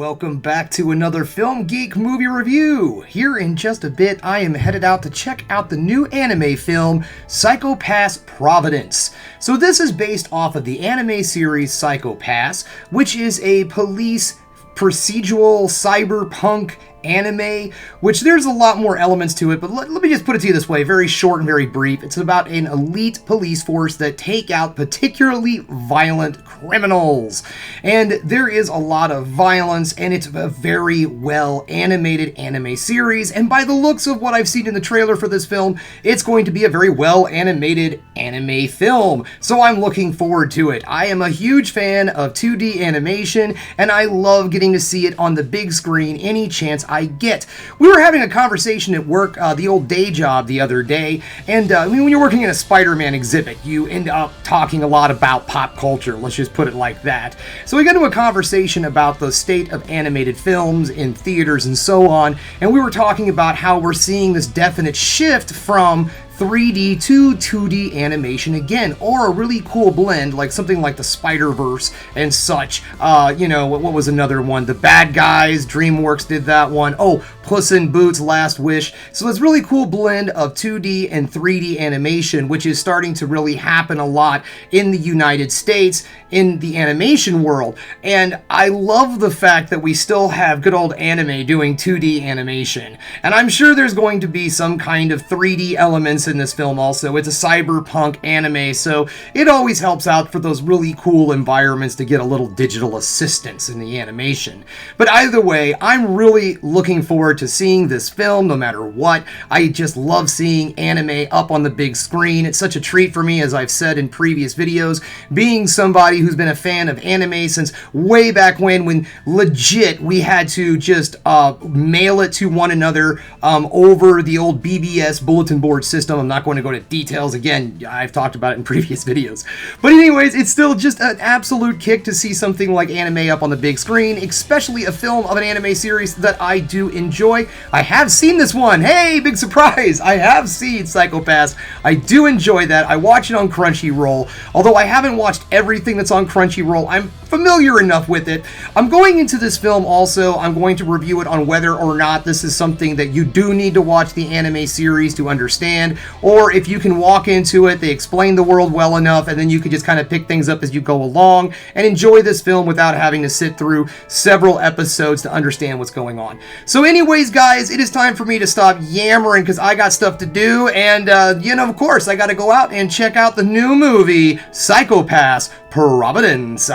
Welcome back to another Film Geek movie review. Here in just a bit, I am headed out to check out the new anime film, Psycho Pass Providence. So this is based off of the anime series Psycho Pass, which is a police procedural cyberpunk anime, which there's a lot more elements to it, but let me just put it to you this way, very short and very brief. It's about an elite police force that take out particularly violent criminals. And there is a lot of violence, and it's a very well animated anime series, and by the looks of what I've seen in the trailer for this film, it's going to be a very well animated anime film. So I'm looking forward to it. I am a huge fan of 2D animation, and I love getting to see it on the big screen any chance I get. We were having a conversation at work, the old day job the other day, and when you're working in a Spider-Man exhibit, you end up talking a lot about pop culture, let's just put it like that. So we got into a conversation about the state of animated films in theaters and so on, and we were talking about how we're seeing this definite shift from 3D to 2D animation again, or a really cool blend, like something like the Spider-Verse and such. What was another one? The Bad Guys, DreamWorks did that one. Oh, Puss in Boots, Last Wish. So it's really cool blend of 2D and 3D animation, which is starting to really happen a lot in the United States in the animation world. And I love the fact that we still have good old anime doing 2D animation. And I'm sure there's going to be some kind of 3D elements in this film also. It's a cyberpunk anime, so it always helps out for those really cool environments to get a little digital assistance in the animation. But either way, I'm really looking forward to seeing this film no matter what. I just love seeing anime up on the big screen. It's such a treat for me, as I've said in previous videos, being somebody who's been a fan of anime since way back when legit we had to just mail it to one another over the old BBS bulletin board system. I'm not going to go to details again. I've talked about it in previous videos. But anyways, it's still just an absolute kick to see something like anime up on the big screen, especially a film of an anime series that I do enjoy. I have seen this one. Hey, big surprise! I have seen Psycho Pass. I do enjoy that. I watch it on Crunchyroll. Although I haven't watched everything that's on Crunchyroll, I'm familiar enough with it. I'm going into this film also, I'm going to review it on whether or not this is something that you do need to watch the anime series to understand, or if you can walk into it, they explain the world well enough, and then you can just kind of pick things up as you go along and enjoy this film without having to sit through several episodes to understand what's going on. So anyways, guys, it is time for me to stop yammering because I got stuff to do, and of course, I got to go out and check out the new movie, Psycho Pass Providence.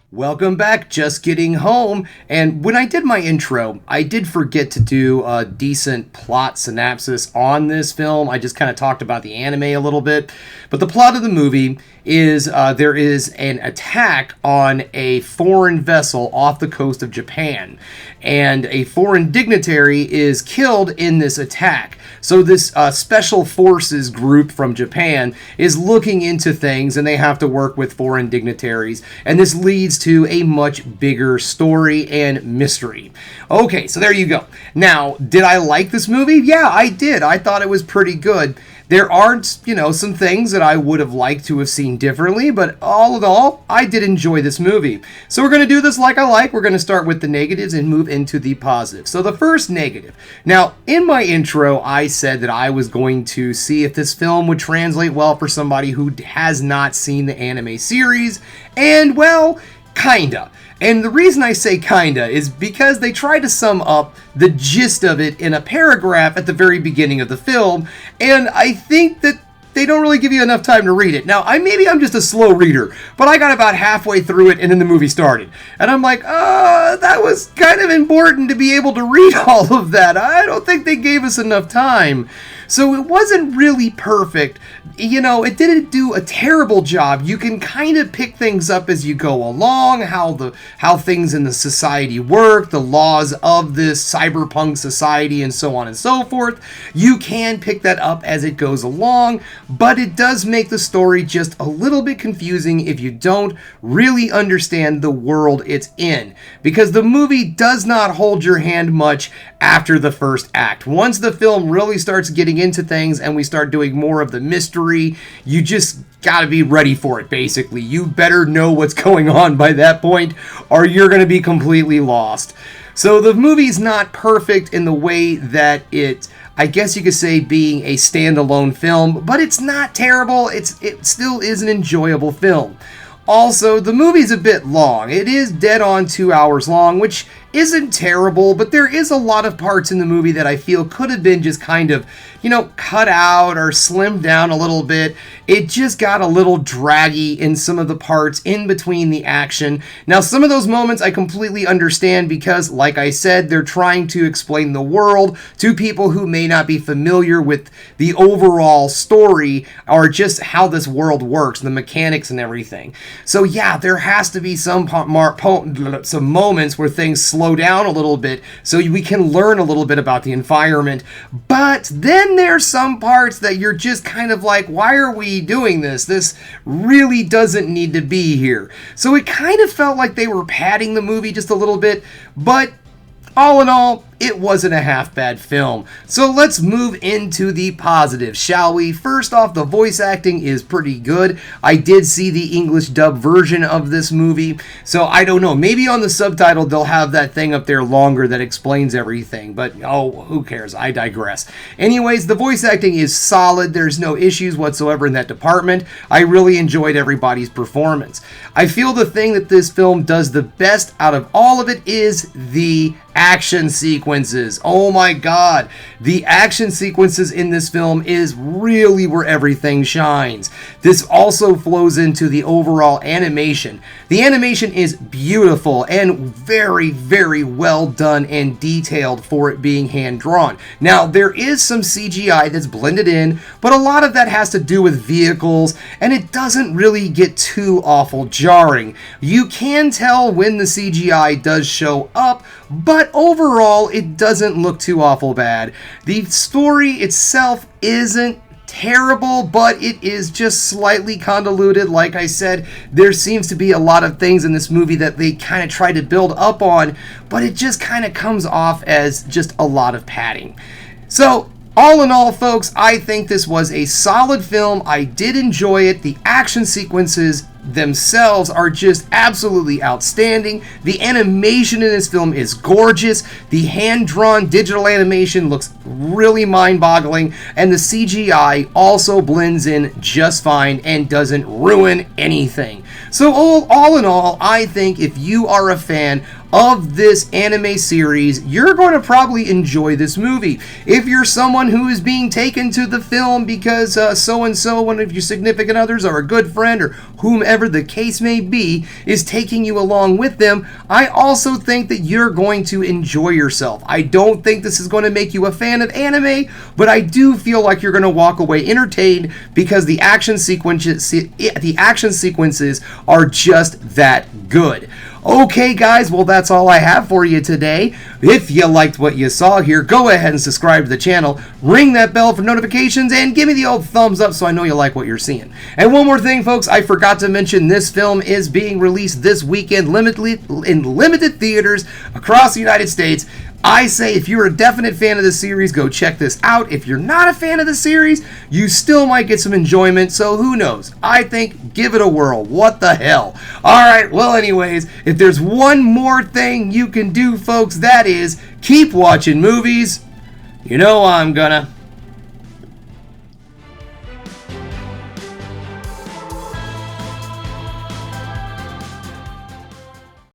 Welcome back, just getting home, and when I did my intro, I did forget to do a decent plot synopsis on this film. I just kind of talked about the anime a little bit, but the plot of the movie is there is an attack on a foreign vessel off the coast of Japan, and a foreign dignitary is killed in this attack. So this special forces group from Japan is looking into things, and they have to work with foreign dignitaries, and this leads to a much bigger story and mystery. Okay, so there you go. Now, did I like this movie? Yeah, I did. I thought it was pretty good. There aren't, some things that I would have liked to have seen differently, but all in all, I did enjoy this movie. So we're going to do this like I like. We're going to start with the negatives and move into the positives. So the first negative. Now, in my intro, I said that I was going to see if this film would translate well for somebody who has not seen the anime series, and well, kinda. And the reason I say kinda is because they try to sum up the gist of it in a paragraph at the very beginning of the film, and I think that they don't really give you enough time to read it. Now, maybe I'm just a slow reader, but I got about halfway through it and then the movie started. And I'm like, that was kind of important to be able to read all of that. I don't think they gave us enough time. So it wasn't really perfect. It didn't do a terrible job. You can kind of pick things up as you go along, how things in the society work, the laws of this cyberpunk society, and so on and so forth. You can pick that up as it goes along, but it does make the story just a little bit confusing if you don't really understand the world it's in, because the movie does not hold your hand much after the first act. Once the film really starts getting into things and we start doing more of the mystery, you just gotta be ready for it, basically. You better know what's going on by that point, or you're gonna be completely lost. So the movie's not perfect in the way that I guess you could say, being a standalone film, but it's not terrible. It still is an enjoyable film. Also, the movie's a bit long. It is dead on 2 hours long, which isn't terrible, but there is a lot of parts in the movie that I feel could have been just kind of, cut out or slimmed down a little bit. It just got a little draggy in some of the parts in between the action. Now, some of those moments I completely understand because, like I said, they're trying to explain the world to people who may not be familiar with the overall story or just how this world works, the mechanics and everything. So yeah, there has to be some moments where things slow down a little bit so we can learn a little bit about the environment. But then there's some parts that you're just kind of like, why are we doing this? This really doesn't need to be here. So it kind of felt like they were padding the movie just a little bit, but all in all, it wasn't a half bad film. So let's move into the positives, shall we? First off, the voice acting is pretty good. I did see the English dub version of this movie, so I don't know. Maybe on the subtitle they'll have that thing up there longer that explains everything, but who cares? I digress. Anyways, the voice acting is solid. There's no issues whatsoever in that department. I really enjoyed everybody's performance. I feel the thing that this film does the best out of all of it is the action sequences. Oh my god, the action sequences in this film is really where everything shines. This also flows into the overall animation. The animation is beautiful and very, very well done and detailed for it being hand drawn. Now, there is some CGI that's blended in, but a lot of that has to do with vehicles, and it doesn't really get too awful jarring. You can tell when the CGI does show up, but overall, it doesn't look too awful bad. The story itself isn't terrible, but it is just slightly convoluted. Like I said, there seems to be a lot of things in this movie that they kind of try to build up on, but it just kind of comes off as just a lot of padding. So, all in all, folks, I think this was a solid film. I did enjoy it. The action sequences themselves are just absolutely outstanding. The animation in this film is gorgeous. The hand-drawn digital animation looks really mind-boggling, and the CGI also blends in just fine and doesn't ruin anything. So all in all, I think if you are a fan of this anime series, you're going to probably enjoy this movie. If you're someone who is being taken to the film because so-and-so, one of your significant others, or a good friend, or whomever the case may be, is taking you along with them, I also think that you're going to enjoy yourself. I don't think this is going to make you a fan of anime, but I do feel like you're going to walk away entertained because the action sequences are just that good. Okay, guys, well, that's all I have for you today. If you liked what you saw here, go ahead and subscribe to the channel, ring that bell for notifications, and give me the old thumbs up so I know you like what you're seeing. And one more thing, folks, I forgot to mention this film is being released this weekend in limited theaters across the United States. I say if you're a definite fan of the series, go check this out. If you're not a fan of the series, you still might get some enjoyment, so who knows? I think give it a whirl. What the hell? Alright, well anyways, if there's one more thing you can do, folks, that is keep watching movies. You know I'm gonna.